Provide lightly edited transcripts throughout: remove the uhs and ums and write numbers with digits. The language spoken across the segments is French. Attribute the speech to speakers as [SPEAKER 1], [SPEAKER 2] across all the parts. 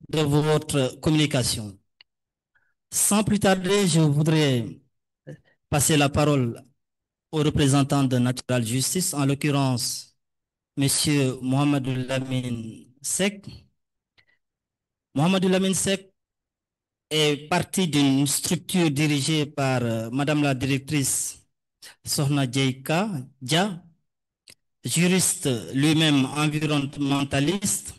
[SPEAKER 1] de votre communication. Sans plus tarder, je voudrais passer la parole au représentant de Natural Justice, en l'occurrence, Monsieur Mohamedou Lamine Sek. Mohamedou Lamine Sek est parti d'une structure dirigée par Madame la directrice Sohna Djeika Dia, juriste lui-même environnementaliste,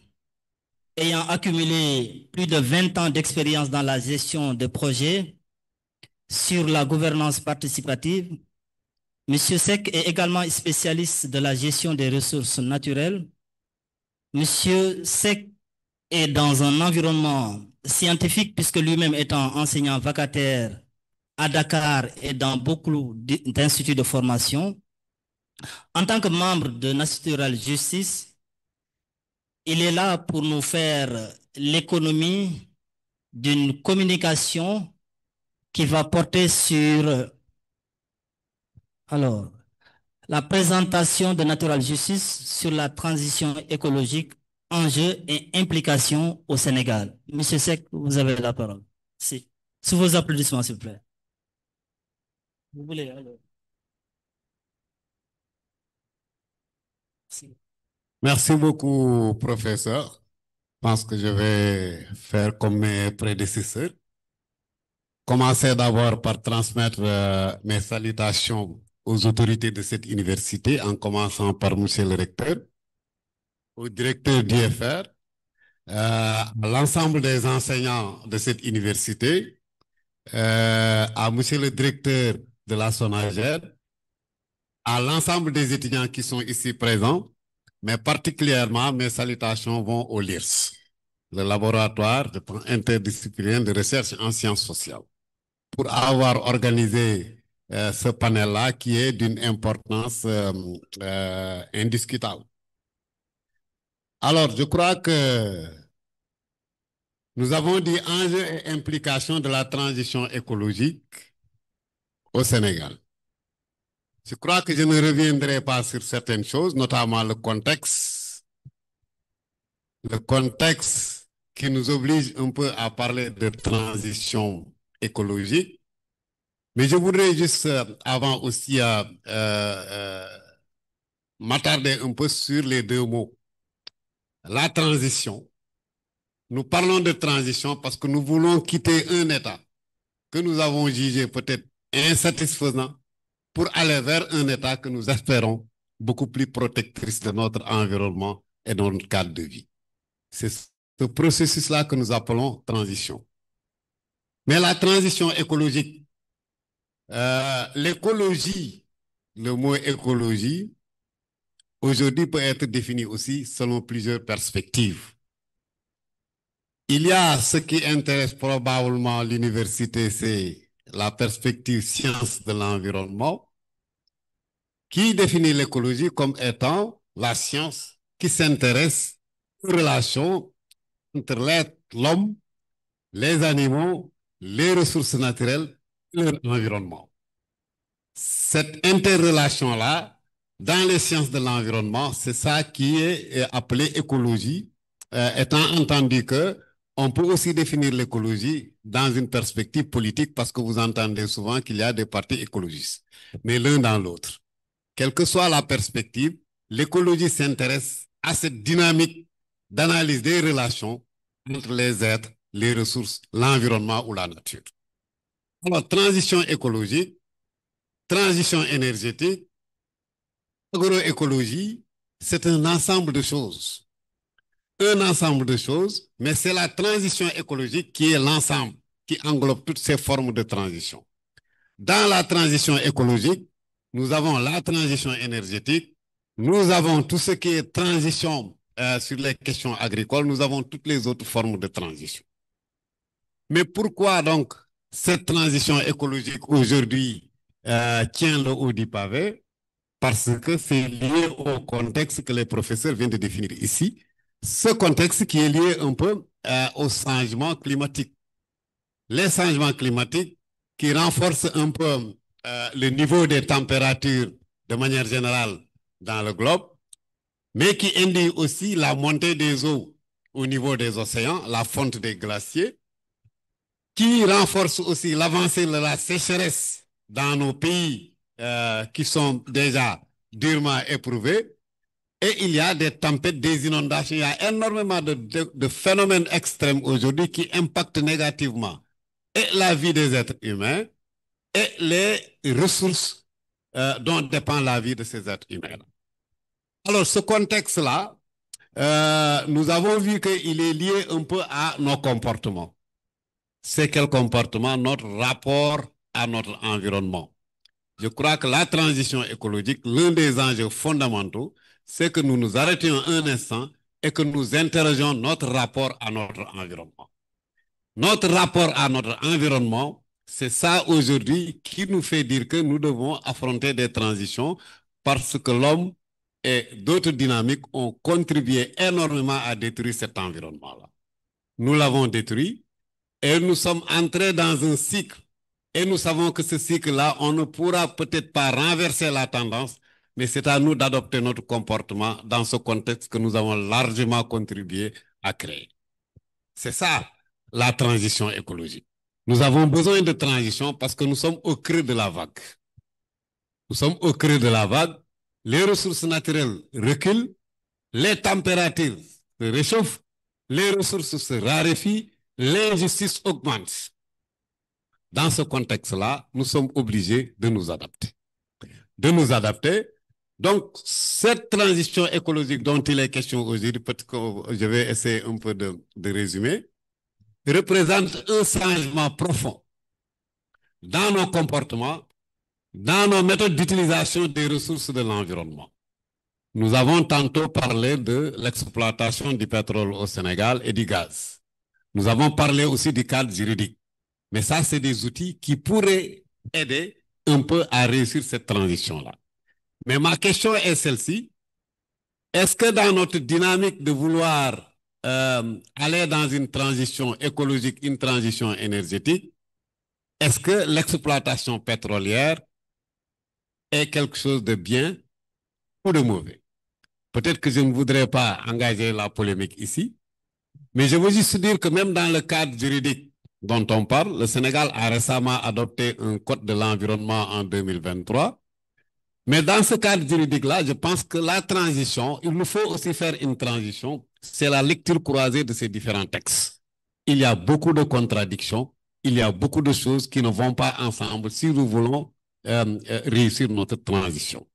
[SPEAKER 1] ayant accumulé plus de 20 ans d'expérience dans la gestion de projets sur la gouvernance participative. Monsieur Sek est également spécialiste de la gestion des ressources naturelles. Monsieur Sek est dans un environnement scientifique puisque lui-même étant enseignant vacataire à Dakar et dans beaucoup d'instituts de formation. En tant que membre de Natural Justice, il est là pour nous faire l'économie d'une communication qui va porter sur alors, la présentation de Natural Justice sur la transition écologique, enjeux et implications au Sénégal. Monsieur Sek, vous avez la parole. Si. Sous vos applaudissements, s'il vous plaît. Vous voulez alors. Si.
[SPEAKER 2] Merci beaucoup, professeur. Je pense que je vais faire comme mes prédécesseurs. Commencer d'abord par transmettre mes salutations aux autorités de cette université, en commençant par monsieur le recteur, au directeur d'IFR, à l'ensemble des enseignants de cette université, à monsieur le directeur de la SONAGED, à l'ensemble des étudiants qui sont ici présents, mais particulièrement mes salutations vont au LIRS, le laboratoire interdisciplinaire de recherche en sciences sociales, pour avoir organisé ce panel-là qui est d'une importance indiscutable. Alors, je crois que nous avons dit enjeux et implications de la transition écologique au Sénégal. Je crois que je ne reviendrai pas sur certaines choses, notamment le contexte qui nous oblige un peu à parler de transition écologique. Mais je voudrais juste, avant aussi, m'attarder un peu sur les deux mots. La transition. Nous parlons de transition parce que nous voulons quitter un état que nous avons jugé peut-être insatisfaisant pour aller vers un état que nous espérons beaucoup plus protectrice de notre environnement et de notre cadre de vie. C'est ce processus-là que nous appelons transition. Mais la transition écologique, l'écologie, le mot écologie, aujourd'hui peut être défini aussi selon plusieurs perspectives. Il y a ce qui intéresse probablement l'université, c'est la perspective science de l'environnement, qui définit l'écologie comme étant la science qui s'intéresse aux relations entre l'homme, les animaux, les ressources naturelles et leur environnement. Cette interrelation-là, dans les sciences de l'environnement, c'est ça qui est appelé écologie, étant entendu que on peut aussi définir l'écologie dans une perspective politique parce que vous entendez souvent qu'il y a des partis écologistes, mais l'un dans l'autre. Quelle que soit la perspective, l'écologie s'intéresse à cette dynamique d'analyse des relations entre les êtres, les ressources, l'environnement ou la nature. Alors, transition écologique, transition énergétique, agroécologie, c'est un ensemble de choses. Un ensemble de choses, mais c'est la transition écologique qui est l'ensemble, qui englobe toutes ces formes de transition. Dans la transition écologique, nous avons la transition énergétique, nous avons tout ce qui est transition sur les questions agricoles, nous avons toutes les autres formes de transition. Mais pourquoi donc cette transition écologique aujourd'hui tient le haut du pavé? Parce que c'est lié au contexte que les professeurs viennent de définir ici. Ce contexte qui est lié un peu au changement climatique. Les changements climatiques qui renforcent un peu le niveau des températures de manière générale dans le globe, mais qui induit aussi la montée des eaux au niveau des océans, la fonte des glaciers, qui renforce aussi l'avancée de la sécheresse dans nos pays qui sont déjà durement éprouvés. Et il y a des tempêtes, des inondations, il y a énormément de phénomènes extrêmes aujourd'hui qui impactent négativement et la vie des êtres humains et les ressources dont dépend la vie de ces êtres humains. Alors, ce contexte-là, nous avons vu qu'il est lié un peu à nos comportements. C'est quel comportement? Notre rapport à notre environnement. Je crois que la transition écologique, l'un des enjeux fondamentaux, c'est que nous nous arrêtions un instant et que nous interrogions notre rapport à notre environnement. Notre rapport à notre environnement, c'est ça aujourd'hui qui nous fait dire que nous devons affronter des transitions parce que l'homme et d'autres dynamiques ont contribué énormément à détruire cet environnement-là. Nous l'avons détruit et nous sommes entrés dans un cycle. Et nous savons que ce cycle-là, on ne pourra peut-être pas renverser la tendance, mais c'est à nous d'adopter notre comportement dans ce contexte que nous avons largement contribué à créer. C'est ça, la transition écologique. Nous avons besoin de transition parce que nous sommes au creux de la vague. Nous sommes au creux de la vague. Les ressources naturelles reculent, les températures se réchauffent, les ressources se raréfient, l'injustice augmente. Dans ce contexte-là, nous sommes obligés de nous adapter. Donc, cette transition écologique dont il est question aujourd'hui, peut-être que je vais essayer un peu de résumer, représente un changement profond dans nos comportements, dans nos méthodes d'utilisation des ressources de l'environnement. Nous avons tantôt parlé de l'exploitation du pétrole au Sénégal et du gaz. Nous avons parlé aussi du cadre juridique. Mais ça, c'est des outils qui pourraient aider un peu à réussir cette transition-là. Mais ma question est celle-ci. Est-ce que dans notre dynamique de vouloir aller dans une transition écologique, une transition énergétique, est-ce que l'exploitation pétrolière est quelque chose de bien ou de mauvais? Peut-être que je ne voudrais pas engager la polémique ici, mais je veux juste dire que même dans le cadre juridique dont on parle, le Sénégal a récemment adopté un code de l'environnement en 2023. Mais dans ce cadre juridique-là, je pense que la transition, il nous faut aussi faire une transition. C'est la lecture croisée de ces différents textes. Il y a beaucoup de contradictions, il y a beaucoup de choses qui ne vont pas ensemble si nous voulons réussir notre transition.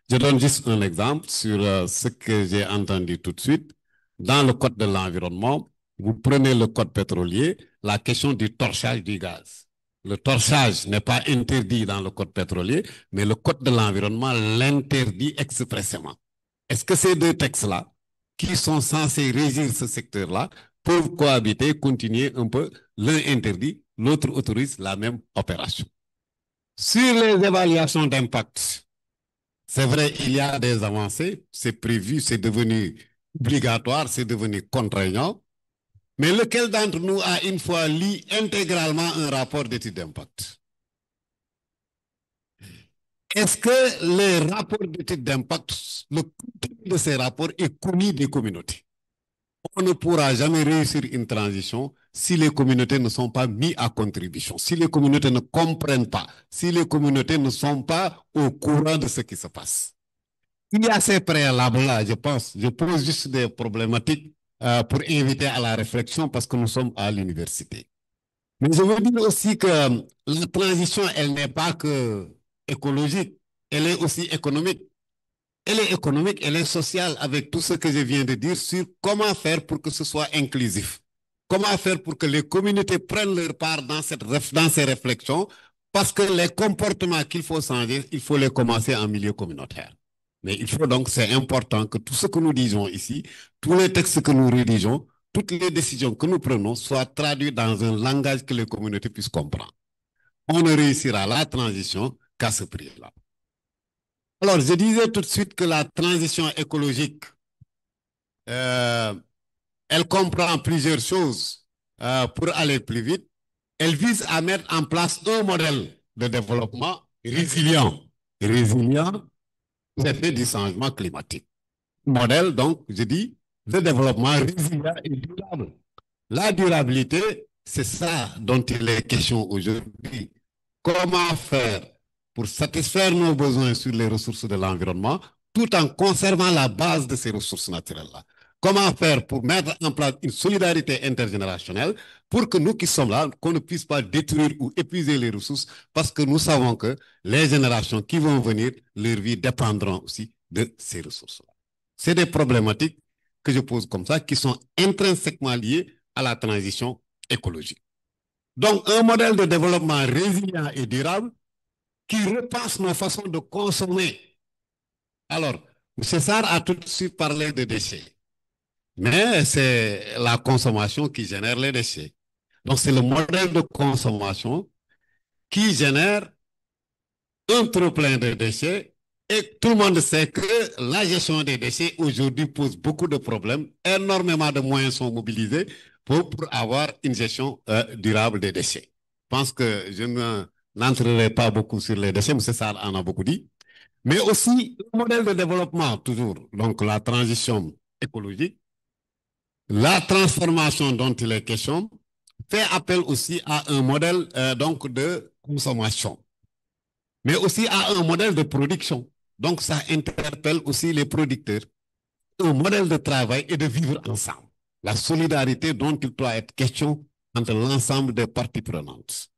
[SPEAKER 2] Je donne juste un exemple sur ce que j'ai entendu tout de suite. Dans le code de l'environnement, vous prenez le code pétrolier, la question du torchage du gaz. Le torchage n'est pas interdit dans le code pétrolier, mais le code de l'environnement l'interdit expressément. Est-ce que ces deux textes-là, qui sont censés régir ce secteur-là, peuvent cohabiter, continuer un peu, l'un interdit, l'autre autorise la même opération? Sur les évaluations d'impact, c'est vrai, il y a des avancées, c'est prévu, c'est devenu obligatoire, c'est devenu contraignant. Mais lequel d'entre nous a une fois lu intégralement un rapport d'étude d'impact? Est-ce que les rapports d'étude d'impact, le contenu de ces rapports est connu des communautés? On ne pourra jamais réussir une transition si les communautés ne sont pas mises à contribution, si les communautés ne comprennent pas, si les communautés ne sont pas au courant de ce qui se passe. Il y a ces préalables-là, je pense. Je pose juste des problématiques pour inviter à la réflexion parce que nous sommes à l'université. Mais je veux dire aussi que la transition, elle n'est pas que écologique, elle est aussi économique. Elle est économique, elle est sociale avec tout ce que je viens de dire sur comment faire pour que ce soit inclusif. Comment faire pour que les communautés prennent leur part dans ces réflexions parce que les comportements qu'il faut changer, il faut les commencer en milieu communautaire. Mais il faut donc, c'est important que tout ce que nous disons ici, tous les textes que nous rédigeons, toutes les décisions que nous prenons soient traduites dans un langage que les communautés puissent comprendre. On ne réussira la transition qu'à ce prix-là. Alors, je disais tout de suite que la transition écologique, elle comprend plusieurs choses pour aller plus vite. Elle vise à mettre en place un modèle de développement résilient aux effets du changement climatique. Modèle, donc, je dis, de développement résilient et durable. La durabilité, c'est ça dont il est question aujourd'hui. Comment faire pour satisfaire nos besoins sur les ressources de l'environnement tout en conservant la base de ces ressources naturelles-là? Comment faire pour mettre en place une solidarité intergénérationnelle pour que nous qui sommes là, qu'on ne puisse pas détruire ou épuiser les ressources parce que nous savons que les générations qui vont venir, leur vie dépendront aussi de ces ressources-là. C'est des problématiques que je pose comme ça qui sont intrinsèquement liées à la transition écologique. Donc, un modèle de développement résilient et durable qui repense nos façons de consommer. Alors, M. Sarr a tout de suite parlé de déchets, mais c'est la consommation qui génère les déchets. Donc, c'est le modèle de consommation qui génère un trop-plein de déchets et tout le monde sait que la gestion des déchets aujourd'hui pose beaucoup de problèmes. Énormément de moyens sont mobilisés pour avoir une gestion durable des déchets. Je pense que je n'entrerai pas beaucoup sur les déchets, M. Sarr en a beaucoup dit. Mais aussi le modèle de développement, toujours, donc la transition écologique, la transformation dont il est question, fait appel aussi à un modèle donc de consommation, mais aussi à un modèle de production. Donc ça interpelle aussi les producteurs, un modèle de travail et de vivre ensemble. La solidarité dont il doit être question entre l'ensemble des parties prenantes.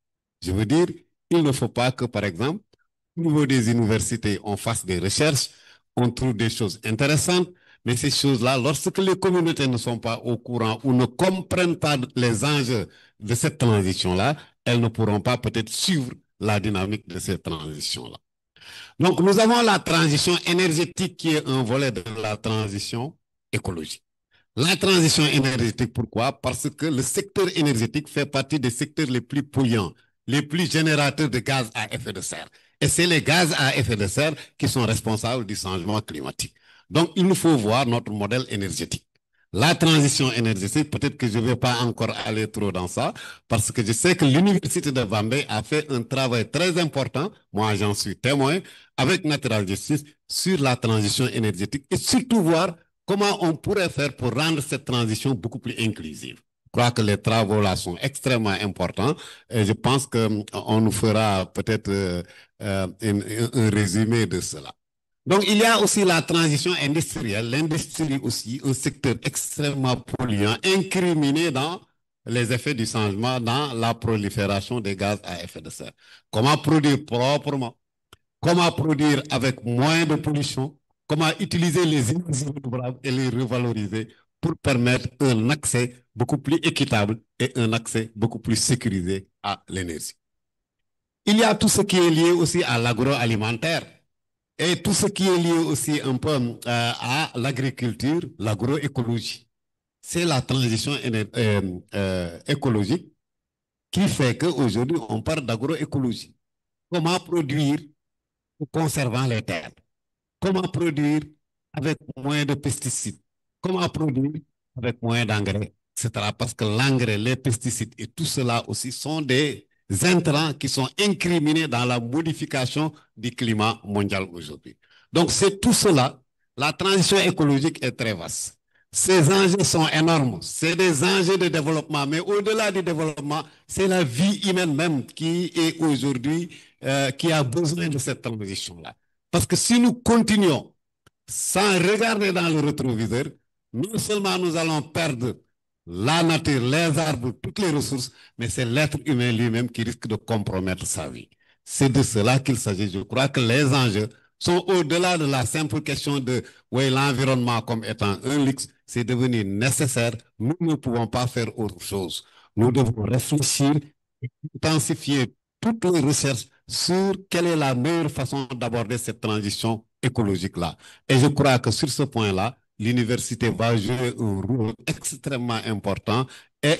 [SPEAKER 2] Je veux dire, il ne faut pas que, par exemple, au niveau des universités, on fasse des recherches, on trouve des choses intéressantes, mais ces choses-là, lorsque les communautés ne sont pas au courant ou ne comprennent pas les enjeux de cette transition-là, elles ne pourront pas peut-être suivre la dynamique de cette transition-là. Donc, nous avons la transition énergétique qui est un volet de la transition écologique. La transition énergétique, pourquoi? Parce que le secteur énergétique fait partie des secteurs les plus polluants, les plus générateurs de gaz à effet de serre. Et c'est les gaz à effet de serre qui sont responsables du changement climatique. Donc, il nous faut voir notre modèle énergétique. La transition énergétique, peut-être que je ne vais pas encore aller trop dans ça, parce que je sais que l'Université de Bombay a fait un travail très important, moi j'en suis témoin, avec Natural Justice, sur la transition énergétique et surtout voir comment on pourrait faire pour rendre cette transition beaucoup plus inclusive. Je crois que les travaux là sont extrêmement importants et je pense qu'on nous fera peut-être un résumé de cela. Donc, il y a aussi la transition industrielle, l'industrie aussi, un secteur extrêmement polluant, incriminé dans les effets du changement, dans la prolifération des gaz à effet de serre. Comment produire proprement? Comment produire avec moins de pollution? Comment utiliser les énergies renouvelables et les revaloriser pour permettre un accès beaucoup plus équitable et un accès beaucoup plus sécurisé à l'énergie? Il y a tout ce qui est lié aussi à l'agroalimentaire et tout ce qui est lié aussi un peu à l'agriculture, l'agroécologie. C'est la transition écologique qui fait qu'aujourd'hui, on parle d'agroécologie. Comment produire en conservant les terres? Comment produire avec moins de pesticides? Comment produire avec moins d'engrais, etc. Parce que l'engrais, les pesticides et tout cela aussi sont des intrants qui sont incriminés dans la modification du climat mondial aujourd'hui. Donc, c'est tout cela. La transition écologique est très vaste. Ces enjeux sont énormes. C'est des enjeux de développement. Mais au-delà du développement, c'est la vie humaine même qui est aujourd'hui, qui a besoin de cette transition-là. Parce que si nous continuons sans regarder dans le rétroviseur, non seulement nous allons perdre la nature, les arbres, toutes les ressources, mais c'est l'être humain lui-même qui risque de compromettre sa vie. C'est de cela qu'il s'agit. Je crois que les enjeux sont au-delà de la simple question de oui, l'environnement comme étant un luxe, c'est devenu nécessaire. Nous ne pouvons pas faire autre chose. Nous devons réfléchir et intensifier toutes les recherches sur quelle est la meilleure façon d'aborder cette transition écologique-là. Et je crois que sur ce point-là, l'université va jouer un rôle extrêmement important et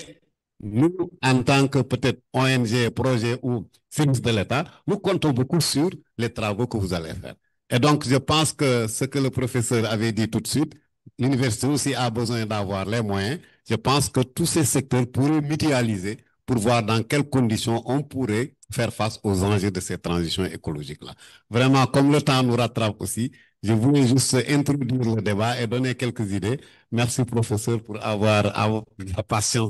[SPEAKER 2] nous, en tant que peut-être ONG, projet ou service de l'État, nous comptons beaucoup sur les travaux que vous allez faire. Et donc, je pense que ce que le professeur avait dit tout de suite, l'université aussi a besoin d'avoir les moyens. Je pense que tous ces secteurs pourraient mutualiser pour voir dans quelles conditions on pourrait faire face aux enjeux de ces transitions écologiques-là. Vraiment, comme le temps nous rattrape aussi, Je voulais juste introduire le débat et donner quelques idées. Merci, professeur, pour avoir la patience.